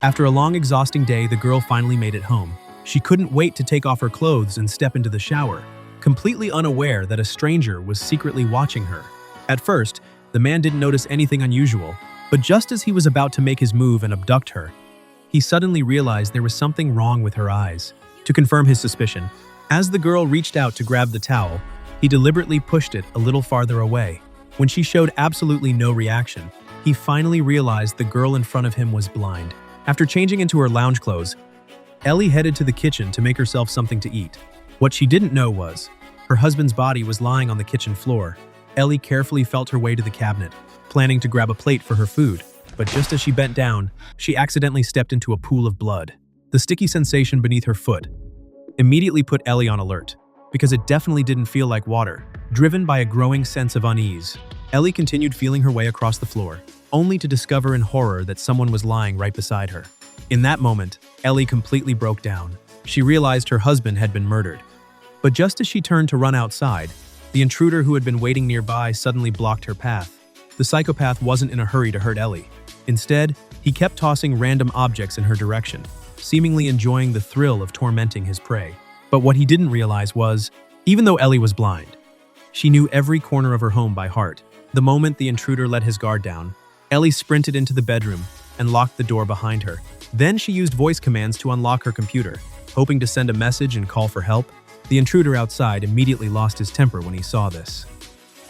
After a long, exhausting day, the girl finally made it home. She couldn't wait to take off her clothes and step into the shower, completely unaware that a stranger was secretly watching her. At first, the man didn't notice anything unusual, but just as he was about to make his move and abduct her, he suddenly realized there was something wrong with her eyes. To confirm his suspicion, as the girl reached out to grab the towel, he deliberately pushed it a little farther away. When she showed absolutely no reaction, he finally realized the girl in front of him was blind. After changing into her lounge clothes, Ellie headed to the kitchen to make herself something to eat. What she didn't know was, her husband's body was lying on the kitchen floor. Ellie carefully felt her way to the cabinet, planning to grab a plate for her food, but just as she bent down, she accidentally stepped into a pool of blood. The sticky sensation beneath her foot immediately put Ellie on alert, because it definitely didn't feel like water. Driven by a growing sense of unease, Ellie continued feeling her way across the floor, only to discover in horror that someone was lying right beside her. In that moment, Ellie completely broke down. She realized her husband had been murdered. But just as she turned to run outside, the intruder who had been waiting nearby suddenly blocked her path. The psychopath wasn't in a hurry to hurt Ellie. Instead, he kept tossing random objects in her direction, seemingly enjoying the thrill of tormenting his prey. But what he didn't realize was, even though Ellie was blind, she knew every corner of her home by heart. The moment the intruder let his guard down, Ellie sprinted into the bedroom and locked the door behind her. Then she used voice commands to unlock her computer, hoping to send a message and call for help. The intruder outside immediately lost his temper when he saw this.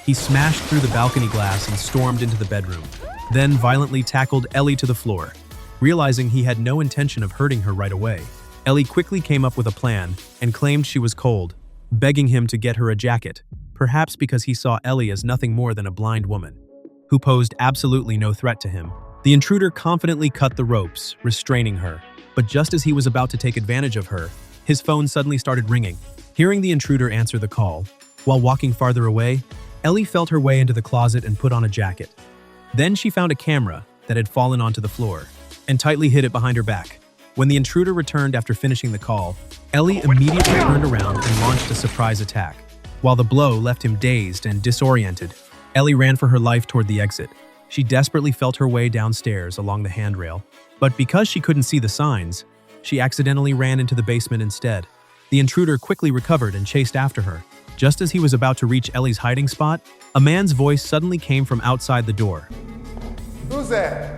He smashed through the balcony glass and stormed into the bedroom, then violently tackled Ellie to the floor. Realizing he had no intention of hurting her right away, Ellie quickly came up with a plan and claimed she was cold, begging him to get her a jacket, perhaps because he saw Ellie as nothing more than a blind woman, who posed absolutely no threat to him. The intruder confidently cut the ropes, restraining her. But just as he was about to take advantage of her, his phone suddenly started ringing. Hearing the intruder answer the call, while walking farther away, Ellie felt her way into the closet and put on a jacket. Then she found a camera that had fallen onto the floor and tightly hid it behind her back. When the intruder returned after finishing the call, Ellie immediately turned around and launched a surprise attack. While the blow left him dazed and disoriented, Ellie ran for her life toward the exit. She desperately felt her way downstairs along the handrail, but because she couldn't see the signs, she accidentally ran into the basement instead. The intruder quickly recovered and chased after her. Just as he was about to reach Ellie's hiding spot, a man's voice suddenly came from outside the door. Who's that?